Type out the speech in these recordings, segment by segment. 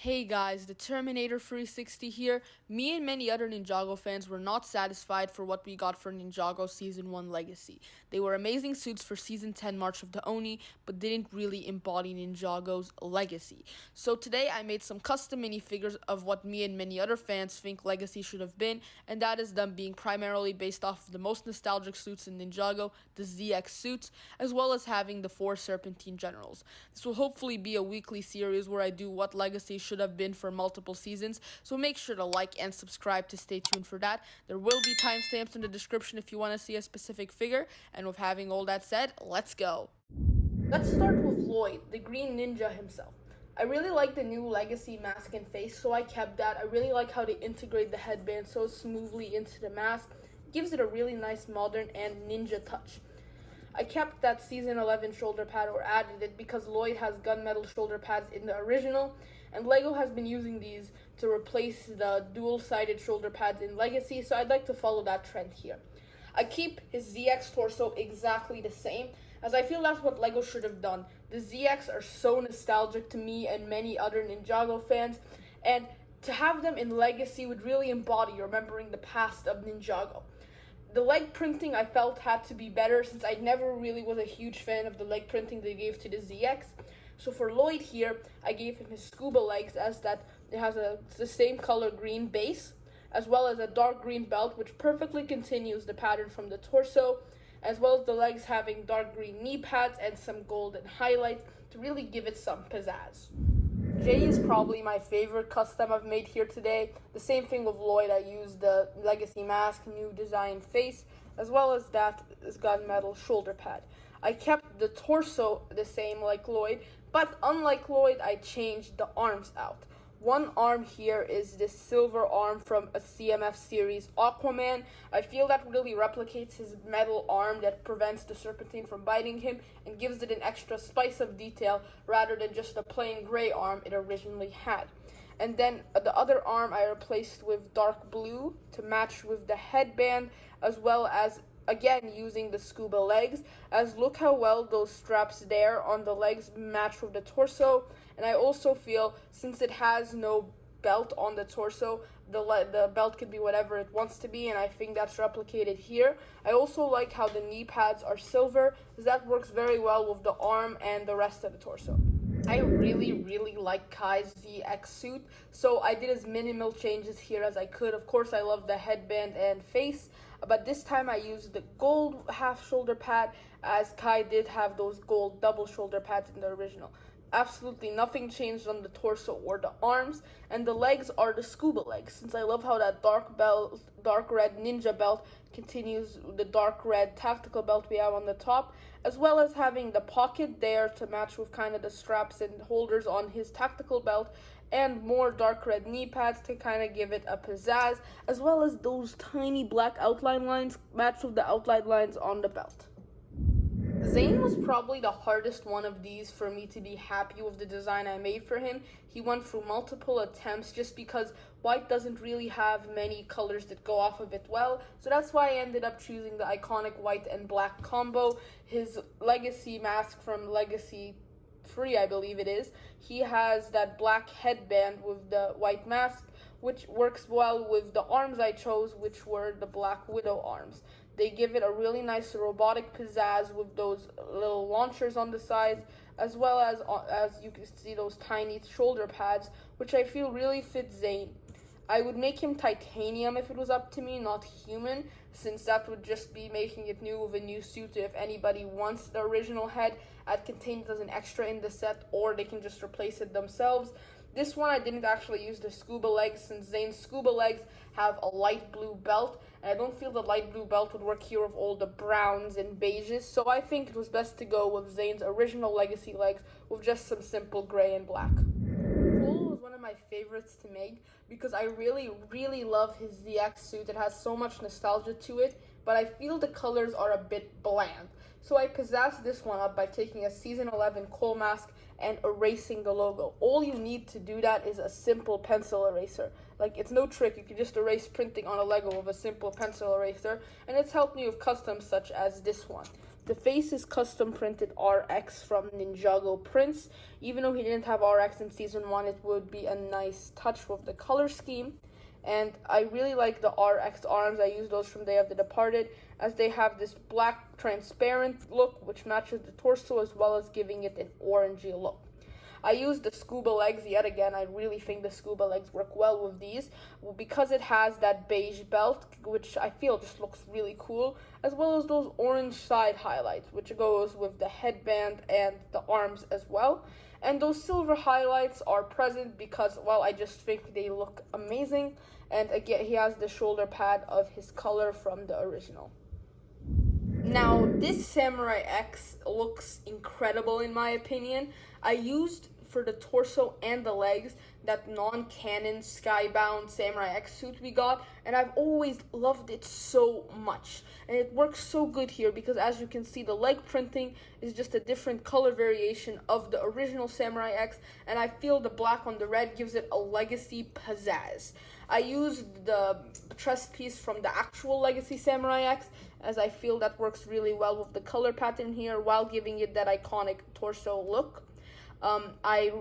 Hey guys, the Terminator 360 here. Me and many other Ninjago fans were not satisfied for what we got for Ninjago Season 1 Legacy. They were amazing suits for Season 10 March of the Oni, but didn't really embody Ninjago's legacy. So today I made some custom minifigures of what me and many other fans think Legacy should have been, and that is them being primarily based off of the most nostalgic suits in Ninjago, the ZX Suits, as well as having the 4 Serpentine Generals. This will hopefully be a weekly series where I do what Legacy should have been for multiple seasons, so make sure to like and subscribe to stay tuned for that. There will be timestamps in the description if you want to see a specific figure, and with having all that said, let's go. Let's start with Lloyd, the Green Ninja himself. I really like the new Legacy mask and face, so I kept that. I really like how they integrate the headband so smoothly into the mask. It gives it a really nice modern and ninja touch. I kept that Season 11 shoulder pad, or added it, because Lloyd has gunmetal shoulder pads in the original, and LEGO has been using these to replace the dual-sided shoulder pads in Legacy, so I'd like to follow that trend here. I keep his ZX torso exactly the same, as I feel that's what LEGO should have done. The ZX are so nostalgic to me and many other Ninjago fans, and to have them in Legacy would really embody remembering the past of Ninjago. The leg printing I felt had to be better, since I never really was a huge fan of the leg printing they gave to the ZX. So for Lloyd here, I gave him his scuba legs, as that it has the same color green base, as well as a dark green belt, which perfectly continues the pattern from the torso, as well as the legs having dark green knee pads and some golden highlights to really give it some pizzazz. Jay is probably my favorite custom I've made here today. The same thing with Lloyd. I used the Legacy mask, new design face, as well as that gunmetal shoulder pad. I kept the torso the same like Lloyd, but unlike Lloyd, I changed the arms out. One arm here is this silver arm from a CMF series, Aquaman. I feel that really replicates his metal arm that prevents the serpentine from biting him and gives it an extra spice of detail rather than just the plain gray arm it originally had. And then the other arm I replaced with dark blue to match with the headband, as well as again using the scuba legs, as look how well those straps there on the legs match with the torso. And I also feel, since it has no belt on the torso, the belt could be whatever it wants to be, and I think that's replicated here. I also like how the knee pads are silver, as that works very well with the arm and the rest of the torso. I really like Kai's ZX suit, so I did as minimal changes here as I could. Of course, I love the headband and face, but this time I used the gold half shoulder pad, as Kai did have those gold double shoulder pads in the original. Absolutely nothing changed on the torso or the arms, and the legs are the scuba legs, since I love how that dark red ninja belt continues the dark red tactical belt we have on the top, as well as having the pocket there to match with kind of the straps and holders on his tactical belt, and more dark red knee pads to kind of give it a pizzazz, as well as those tiny black outline lines matched with the outline lines on the belt. Zane was probably the hardest one of these for me to be happy with the design I made for him. He went through multiple attempts just because white doesn't really have many colors that go off of it well, so that's why I ended up choosing the iconic white and black combo. His Legacy mask from Legacy 3, I believe it is, he has that black headband with the white mask, which works well with the arms I chose, which were the Black Widow arms. They give it a really nice robotic pizzazz with those little launchers on the sides, as well as you can see those tiny shoulder pads, which I feel really fit Zane. I would make him titanium if it was up to me, not human, since that would just be making it new with a new suit. If anybody wants the original head, I'd contain it as an extra in the set, or they can just replace it themselves. This one I didn't actually use the scuba legs, since Zane's scuba legs have a light blue belt, and I don't feel the light blue belt would work here with all the browns and beiges, so I think it was best to go with Zane's original Legacy legs with just some simple gray and black. Cole was one of my favorites to make because I really love his ZX suit. It has so much nostalgia to it, but I feel the colors are a bit bland. So I pizzazzed this one up by taking a Season 11 Cole mask and erasing the logo. All you need to do that is a simple pencil eraser. Like, it's no trick, you can just erase printing on a Lego with a simple pencil eraser, and it's helped me with customs such as this one. The face is custom printed RX from Ninjago Prince. Even though he didn't have RX in Season 1, it would be a nice touch with the color scheme. And I really like the RX arms. I use those from Day of the Departed, as they have this black transparent look which matches the torso, as well as giving it an orangey look. I used the scuba legs yet again. I really think the scuba legs work well with these because it has that beige belt, which I feel just looks really cool, as well as those orange side highlights, which goes with the headband and the arms as well. And those silver highlights are present because, well, I just think they look amazing. And again, he has the shoulder pad of his color from the original. Now, this Samurai X looks incredible in my opinion. I used for the torso and the legs that non-canon skybound Samurai X suit we got, and I've always loved it so much. And it works so good here because, as you can see, the leg printing is just a different color variation of the original Samurai X, and I feel the black on the red gives it a legacy pizzazz. I used the chest piece from the actual Legacy Samurai X, as I feel that works really well with the color pattern here while giving it that iconic torso look. I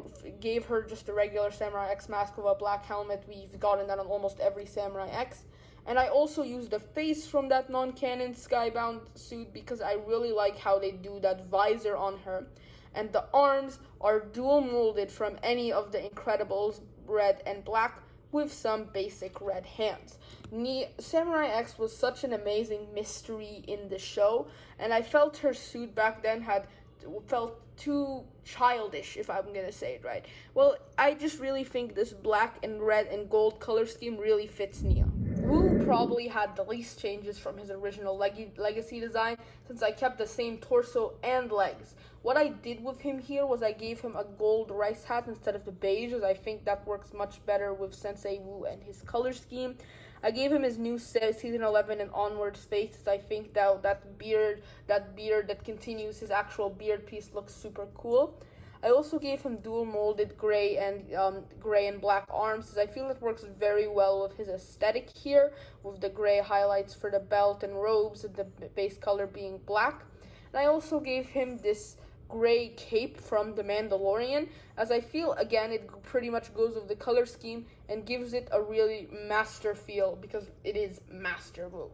gave her just a regular Samurai X mask with a black helmet. We've gotten that on almost every Samurai X. And I also used the face from that non-canon skybound suit because I really like how they do that visor on her. And the arms are dual molded from any of the Incredibles, red and black, with some basic red hands. Samurai X was such an amazing mystery in the show, and I felt her suit back then felt too childish, if I'm gonna say it right. Well, I just really think this black and red and gold color scheme really fits Nia. Wu probably had the least changes from his original legacy design, since I kept the same torso and legs. What I did with him here was I gave him a gold rice hat instead of the beige, as I think that works much better with Sensei Wu and his color scheme. I gave him his new Season 11 and onwards face, as I think that beard that continues his actual beard piece looks super cool. I also gave him dual molded gray and black arms, as I feel it works very well with his aesthetic here, with the gray highlights for the belt and robes and the base color being black. And I also gave him this gray cape from The Mandalorian, as I feel, again, it pretty much goes with the color scheme and gives it a really master feel, because it is master Wu.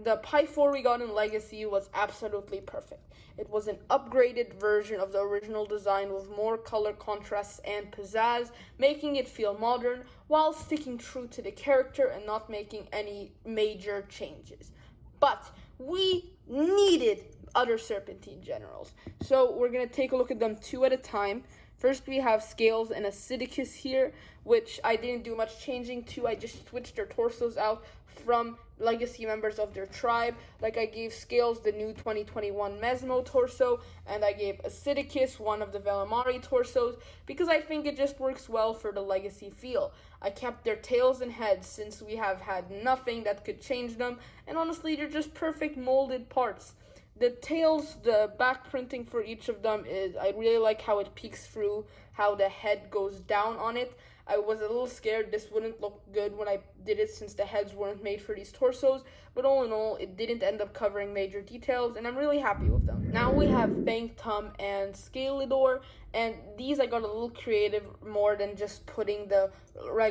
The Pythor we got in Legacy was absolutely perfect. It was an upgraded version of the original design with more color contrasts and pizzazz, making it feel modern while sticking true to the character and not making any major changes. But we needed other Serpentine generals, so we're going to take a look at them two at a time. First, we have Skales and Acidicus here, which I didn't do much changing to. I just switched their torsos out from legacy members of their tribe. Like, I gave Skales the new 2021 Mesmo torso, and I gave Acidicus one of the Velamari torsos, because I think it just works well for the legacy feel. I kept their tails and heads, since we have had nothing that could change them, and honestly, they're just perfect molded parts. The tails, the back printing for each of them I really like how it peeks through, how the head goes down on it. I was a little scared this wouldn't look good when I did it, since the heads weren't made for these torsos, but all in all, it didn't end up covering major details, and I'm really happy with them. Now we have Fantom and Skalidor, and these I got a little creative more than just putting the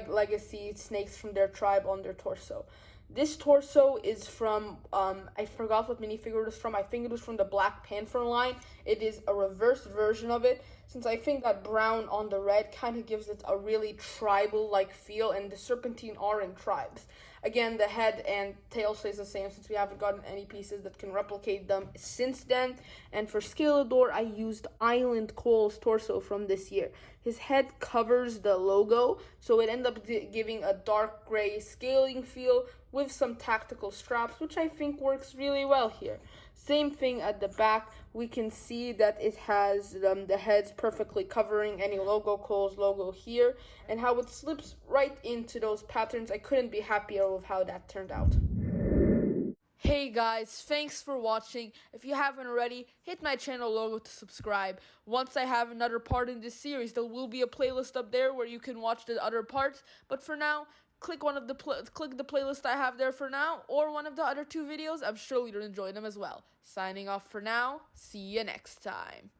legacy snakes from their tribe on their torso. This torso is from, I forgot what minifigure it was from. I think it was from the Black Panther line. It is a reverse version of it, since I think that brown on the red kind of gives it a really tribal-like feel, and the Serpentine are in tribes. Again, the head and tail stays the same, since we haven't gotten any pieces that can replicate them since then. And for Skalidor, I used Island Cole's torso from this year. His head covers the logo, so it ended up giving a dark gray scaling feel with some tactical straps, which I think works really well here. Same thing at the back. We can see that it has the heads perfectly covering any logo, Cole's logo here, and how it slips right into those patterns. I couldn't be happier with how that turned out. Hey guys, thanks for watching. If you haven't already, hit my channel logo to subscribe. Once I have another part in this series, there will be a playlist up there where you can watch the other parts. But for now, click click the playlist I have there for now, or one of the other two videos. I'm sure you'll enjoy them as well. Signing off for now. See you next time.